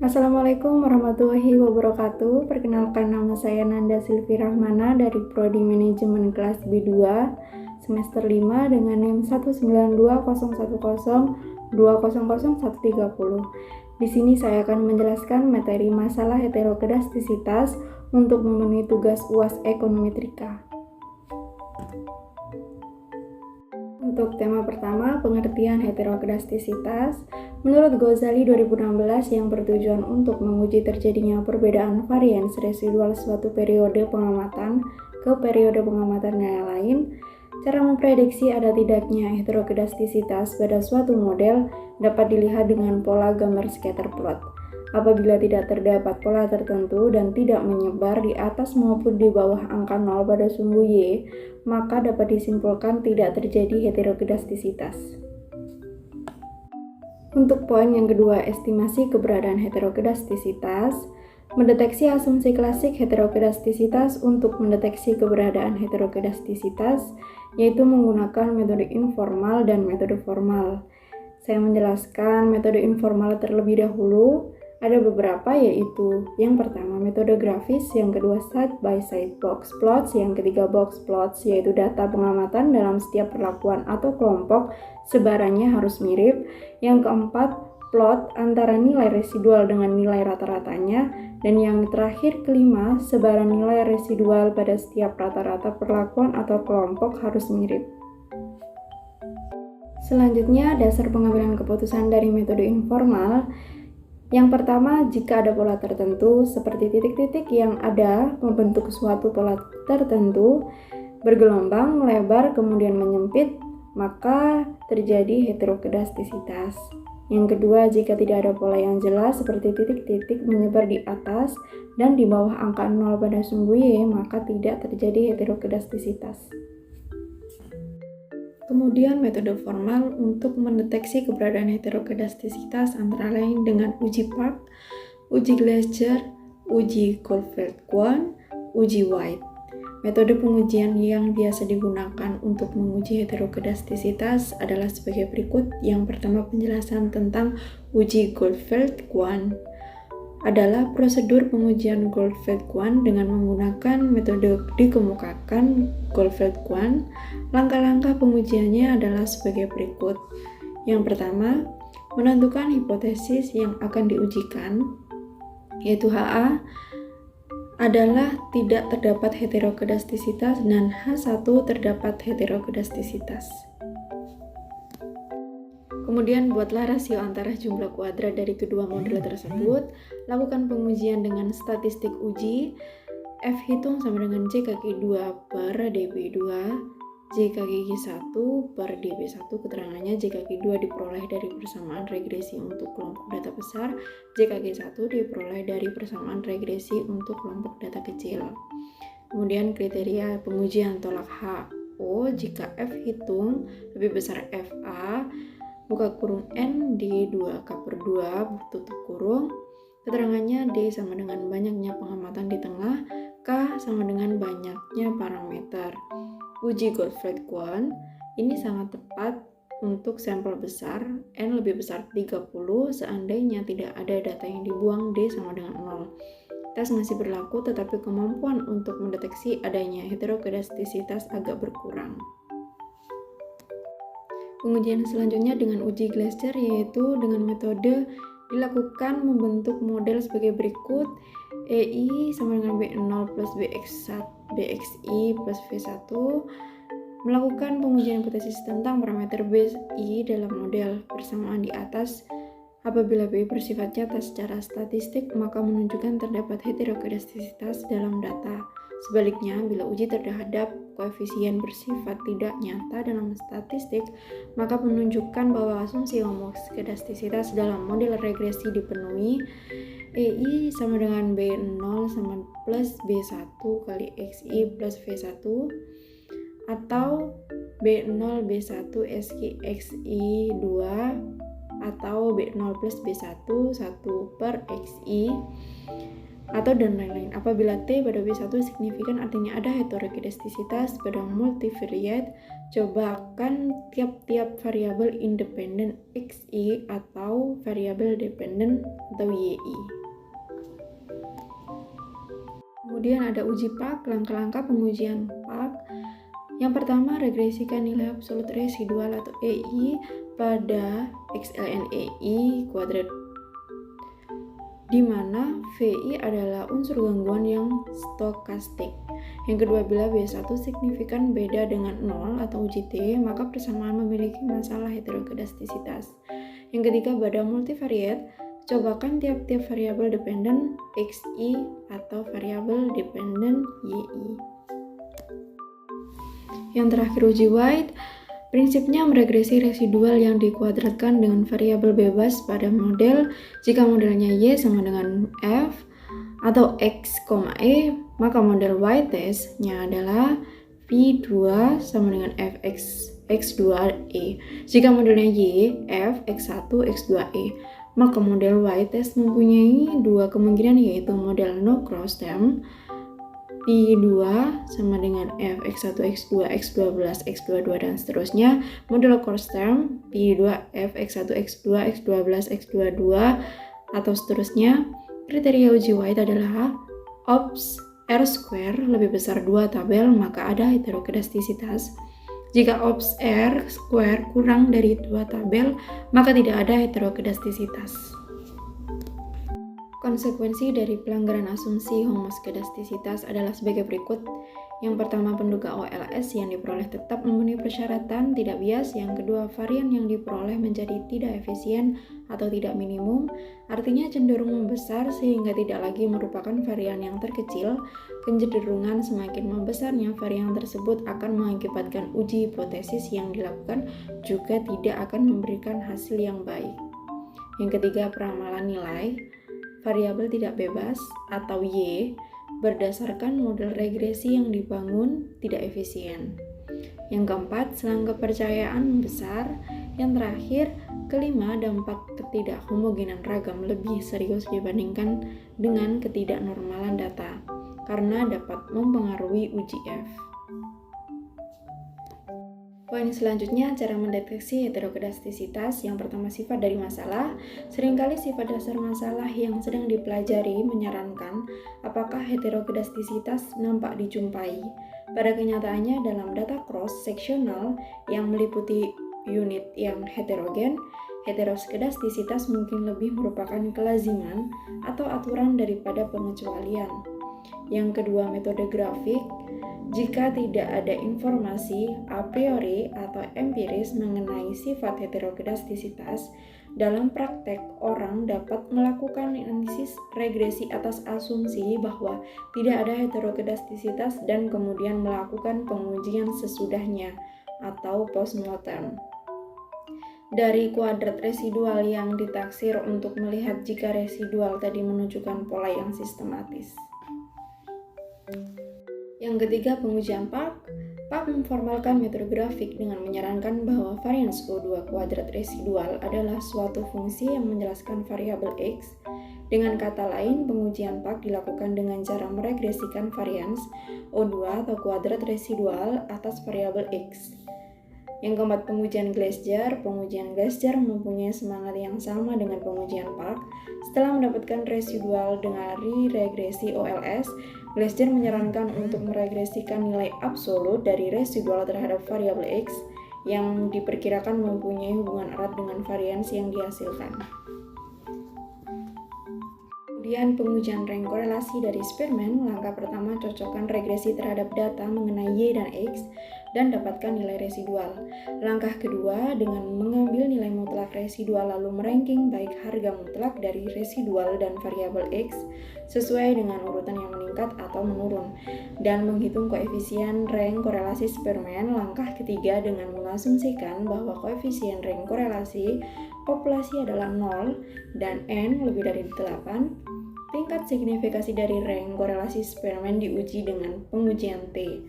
Assalamualaikum warahmatullahi wabarakatuh. Perkenalkan, nama saya Nanda Silvi Rahmana dari Prodi Manajemen kelas B2 semester 5 dengan NIM 1920102000130. Di sini saya akan menjelaskan materi masalah heterokedastisitas untuk memenuhi tugas UAS Ekonometrika. Untuk tema pertama, pengertian heterokedastisitas. Menurut Ghazali 2016 yang bertujuan untuk menguji terjadinya perbedaan varians residual suatu periode pengamatan ke periode pengamatan yang lain, cara memprediksi ada tidaknya heterokedastisitas pada suatu model dapat dilihat dengan pola gambar scatter plot. Apabila tidak terdapat pola tertentu dan tidak menyebar di atas maupun di bawah angka 0 pada sumbu Y, maka dapat disimpulkan tidak terjadi heterokedastisitas. Untuk poin yang kedua, estimasi keberadaan heterokedastisitas. Mendeteksi asumsi klasik heterokedastisitas. Untuk mendeteksi keberadaan heterokedastisitas, yaitu menggunakan metode informal dan metode formal. Saya menjelaskan metode informal terlebih dahulu. Ada beberapa, yaitu yang pertama metode grafis, yang kedua side by side box plots, yang ketiga box plots, yaitu data pengamatan dalam setiap perlakuan atau kelompok sebarannya harus mirip, yang keempat plot antara nilai residual dengan nilai rata-ratanya, dan yang terakhir kelima sebaran nilai residual pada setiap rata-rata perlakuan atau kelompok harus mirip. Selanjutnya, dasar pengambilan keputusan dari metode informal. Yang pertama, jika ada pola tertentu seperti titik-titik yang ada membentuk suatu pola tertentu, bergelombang, melebar, kemudian menyempit, maka terjadi heterokedastisitas. Yang kedua, jika tidak ada pola yang jelas seperti titik-titik menyebar di atas dan di bawah angka 0 pada sumbu Y, maka tidak terjadi heterokedastisitas. Kemudian metode formal untuk mendeteksi keberadaan heterokedastisitas antara lain dengan uji Park, uji Glaser, uji Goldfeld-Quine, uji White. Metode pengujian yang biasa digunakan untuk menguji heterokedastisitas adalah sebagai berikut. Yang pertama, penjelasan tentang uji Goldfeld-Quine adalah prosedur pengujian Goldfeld-Quine dengan menggunakan metode dikemukakan Goldfeld-Quine. Langkah-langkah pengujiannya adalah sebagai berikut. Yang pertama, menentukan hipotesis yang akan diujikan, yaitu HA adalah tidak terdapat heterokedastisitas dan H1 terdapat heterokedastisitas. Kemudian buatlah rasio antara jumlah kuadrat dari kedua model tersebut. Lakukan pengujian dengan statistik uji. F hitung sama dengan J kaki 2 per DB2, J kaki 1 per DB1. Keterangannya J kaki 2 diperoleh dari persamaan regresi untuk kelompok data besar, J kaki 1 diperoleh dari persamaan regresi untuk kelompok data kecil. Kemudian kriteria pengujian tolak HO jika F hitung lebih besar FA, buka kurung N di 2K per 2 tutup kurung. Keterangannya D sama dengan banyaknya pengamatan di tengah, K sama dengan banyaknya parameter. Uji Goldfeld-Quine ini sangat tepat untuk sampel besar, N lebih besar 30, seandainya tidak ada data yang dibuang, D sama dengan 0. Tes masih berlaku, tetapi kemampuan untuk mendeteksi adanya heterokedastisitas agak berkurang. Pengujian selanjutnya dengan uji Glaser, yaitu dengan metode dilakukan membentuk model sebagai berikut. EI sama dengan B0 plus BXI plus V1. Melakukan pengujian hipotesis tentang parameter BI dalam model. Persamaan di atas, apabila BI bersifat nyata secara statistik, maka menunjukkan terdapat heterokedastisitas dalam data. Sebaliknya, bila uji terhadap koefisien bersifat tidak nyata dalam statistik, maka menunjukkan bahwa asumsi homokedastisitas dalam model regresi dipenuhi. EI sama dengan B0 sama plus B1 kali XI plus V1, atau B0 B1 SQ XI 2 atau B0 plus B1, 1 per XI, atau dan lain-lain. Apabila T pada B1 signifikan artinya ada heterokedastisitas pada multivariate, cobakan tiap-tiap variabel independen XI atau variabel dependen atau YI. Kemudian ada uji PAK, langkah-langkah pengujian PAK. Yang pertama, regresikan nilai absolut residual atau EI pada XLN EI kuadrat, di mana VI adalah unsur gangguan yang stokastik. Yang kedua, bila B1 signifikan beda dengan 0 atau uji T, maka persamaan memiliki masalah heterokedastisitas. Yang ketiga, pada multivariate, cobakan tiap-tiap variabel dependen XI atau variabel dependen YI. Yang terakhir, uji White. Prinsipnya meregresi residual yang dikuadratkan dengan variabel bebas pada model. Jika modelnya Y sama dengan F atau X, E, maka model Y-test-nya adalah V2 sama dengan Fx X2E. Jika modelnya Y, F, X1, X2E, maka model Y-test mempunyai dua kemungkinan, yaitu model no cross term P2 sama dengan F, X1, X2, X12, X22, dan seterusnya. Model cross term P2, F, X1, X2, X12, X22, atau seterusnya. Kriteria uji White adalah OPS R square lebih besar 2 tabel, maka ada heterokedastisitas. Jika OPS R square kurang dari 2 tabel, maka tidak ada heterokedastisitas. Konsekuensi dari pelanggaran asumsi homoskedastisitas adalah sebagai berikut. Yang pertama, penduga OLS yang diperoleh tetap memenuhi persyaratan tidak bias. Yang kedua, varian yang diperoleh menjadi tidak efisien atau tidak minimum, artinya cenderung membesar sehingga tidak lagi merupakan varian yang terkecil. Kecenderungan semakin membesarnya varian tersebut akan mengakibatkan uji hipotesis yang dilakukan juga tidak akan memberikan hasil yang baik. Yang ketiga, peramalan nilai variabel tidak bebas atau Y berdasarkan model regresi yang dibangun tidak efisien. Yang keempat, selang kepercayaan besar. Yang terakhir, kelima, dampak ketidakhomogenan ragam lebih serius dibandingkan dengan ketidaknormalan data karena dapat mempengaruhi uji F. Poin selanjutnya, cara mendeteksi heterokedastisitas. Yang pertama, sifat dari masalah. Seringkali sifat dasar masalah yang sedang dipelajari menyarankan apakah heterokedastisitas nampak dijumpai. Pada kenyataannya, dalam data cross-seksional yang meliputi unit yang heterogen, heterokedastisitas mungkin lebih merupakan kelaziman atau aturan daripada pengecualian. Yang kedua, metode grafik. Jika tidak ada informasi a priori atau empiris mengenai sifat heterokedastisitas, dalam praktek orang dapat melakukan analisis regresi atas asumsi bahwa tidak ada heterokedastisitas dan kemudian melakukan pengujian sesudahnya atau postmortem. Dari kuadrat residual yang ditaksir untuk melihat jika residual tadi menunjukkan pola yang sistematis. Yang ketiga, pengujian PAK. PAK memformalkan metode grafik dengan menyarankan bahwa varians O2 kuadrat residual adalah suatu fungsi yang menjelaskan variabel X. Dengan kata lain, pengujian PAK dilakukan dengan cara meregresikan varians O2 atau kuadrat residual atas variabel X. Yang keempat, pengujian Glaser. Pengujian Glaser mempunyai semangat yang sama dengan pengujian PAK. Setelah mendapatkan residual dari regresi OLS, Glaser menyarankan untuk meregresikan nilai absolut dari residual terhadap variabel X yang diperkirakan mempunyai hubungan erat dengan varians yang dihasilkan. Kemudian pengujian rank korelasi dari Spearman. Langkah pertama, cocokkan regresi terhadap data mengenai Y dan X dan dapatkan nilai residual. Langkah kedua, dengan mengambil nilai mutlak residual lalu meranking baik harga mutlak dari residual dan variabel X sesuai dengan urutan yang meningkat atau menurun dan menghitung koefisien rank korelasi Spearman. Langkah ketiga, dengan mengasumsikan bahwa koefisien rank korelasi populasi adalah 0 dan N lebih dari 8. Tingkat signifikasi dari rank korelasi Spearman diuji dengan pengujian T.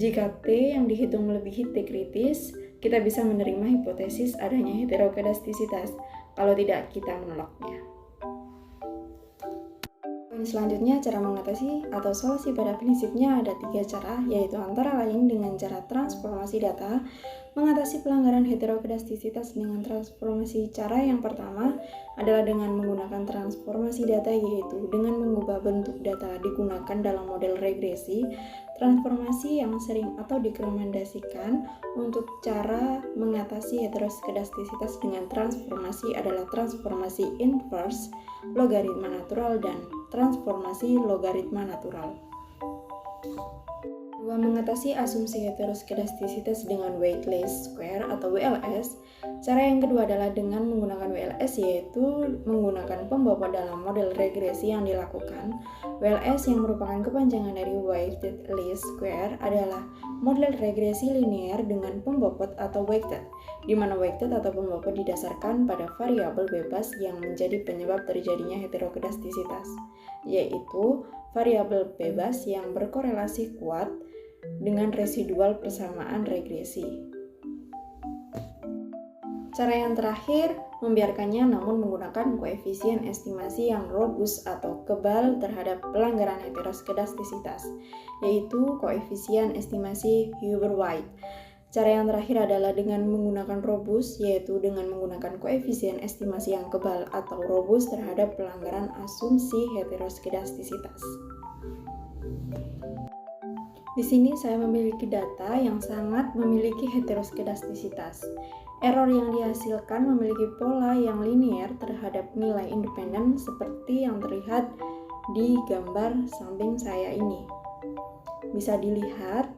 Jika T yang dihitung melebihi T kritis, kita bisa menerima hipotesis adanya heterokedastisitas. kalau tidak kita menolaknya. Poin selanjutnya, cara mengatasi atau solusi pada prinsipnya ada 3 cara, yaitu antara lain dengan cara transformasi data, mengatasi pelanggaran heterokedastisitas dengan transformasi. Cara yang pertama adalah dengan menggunakan transformasi data, yaitu dengan mengubah bentuk data digunakan dalam model regresi. Transformasi yang sering atau direkomendasikan untuk cara mengatasi heterokedastisitas dengan transformasi adalah transformasi inverse, logaritma natural, dan transformasi logaritma natural. Mengatasi asumsi heterokedastisitas dengan weightless square atau WLS. Cara yang kedua adalah dengan menggunakan WLS, yaitu menggunakan pembobot dalam model regresi yang dilakukan. WLS yang merupakan kepanjangan dari weighted least square adalah model regresi linear dengan pembobot atau weighted, di mana weighted atau pembobot didasarkan pada variabel bebas yang menjadi penyebab terjadinya heterokedastisitas, yaitu variabel bebas yang berkorelasi kuat dengan residual persamaan regresi. Cara yang terakhir, membiarkannya namun menggunakan koefisien estimasi yang robust atau kebal terhadap pelanggaran heterokedastisitas, yaitu koefisien estimasi Huber-White. Cara yang terakhir adalah dengan menggunakan robust, yaitu dengan menggunakan koefisien estimasi yang kebal atau robust terhadap pelanggaran asumsi heterokedastisitas. Di sini saya memiliki data yang sangat memiliki heterokedastisitas. Error yang dihasilkan memiliki pola yang linear terhadap nilai independen seperti yang terlihat di gambar samping saya ini. Bisa dilihat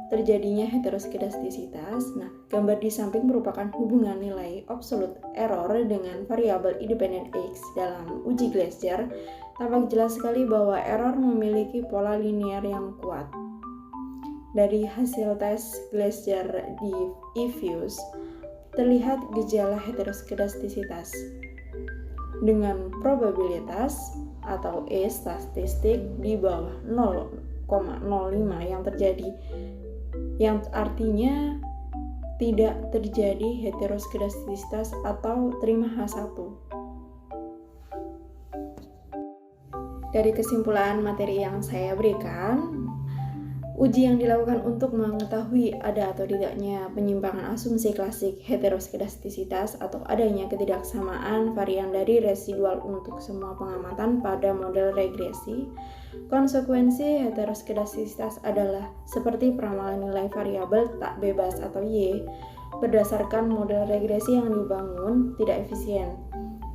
terjadinya heterokedastisitas. Nah, gambar di samping merupakan hubungan nilai absolute error dengan variabel independen X dalam uji Glaser. Tampak jelas sekali bahwa error memiliki pola linear yang kuat. Dari hasil tes Glaser di eFuse, terlihat gejala heterokedastisitas dengan probabilitas atau E statistik di bawah 0,05 yang terjadi, yang artinya tidak terjadi heterokedastisitas atau terima H1. Dari kesimpulan materi yang saya berikan, uji yang dilakukan untuk mengetahui ada atau tidaknya penyimpangan asumsi klasik heterokedastisitas atau adanya ketidaksamaan varian dari residual untuk semua pengamatan pada model regresi. Konsekuensi heterokedastisitas adalah seperti peramalan nilai variabel tak bebas atau Y berdasarkan model regresi yang dibangun tidak efisien.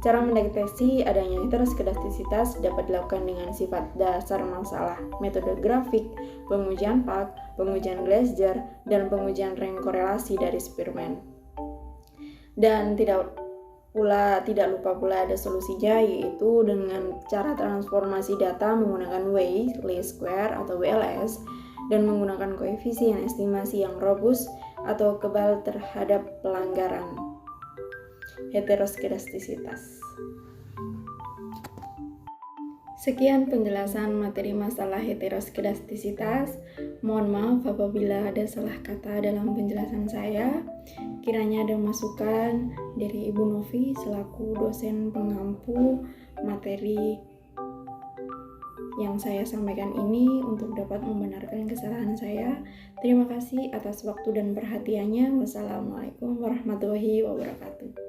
Cara mendeteksi adanya heterokedastisitas dapat dilakukan dengan sifat dasar masalah, metode grafik, pengujian PAC, pengujian Glaser, dan pengujian rank korelasi dari Spearman. Dan tidak lupa pula ada solusinya, yaitu dengan cara transformasi data menggunakan weightless square atau WLS dan menggunakan koefisien estimasi yang robust atau kebal terhadap pelanggaran heterokedastisitas. Sekian penjelasan materi masalah heterokedastisitas. Mohon maaf apabila ada salah kata dalam penjelasan saya. Kiranya ada masukan dari Ibu Novi selaku dosen pengampu materi yang saya sampaikan ini untuk dapat membenarkan kesalahan saya. Terima kasih atas waktu dan perhatiannya. Wassalamualaikum warahmatullahi wabarakatuh.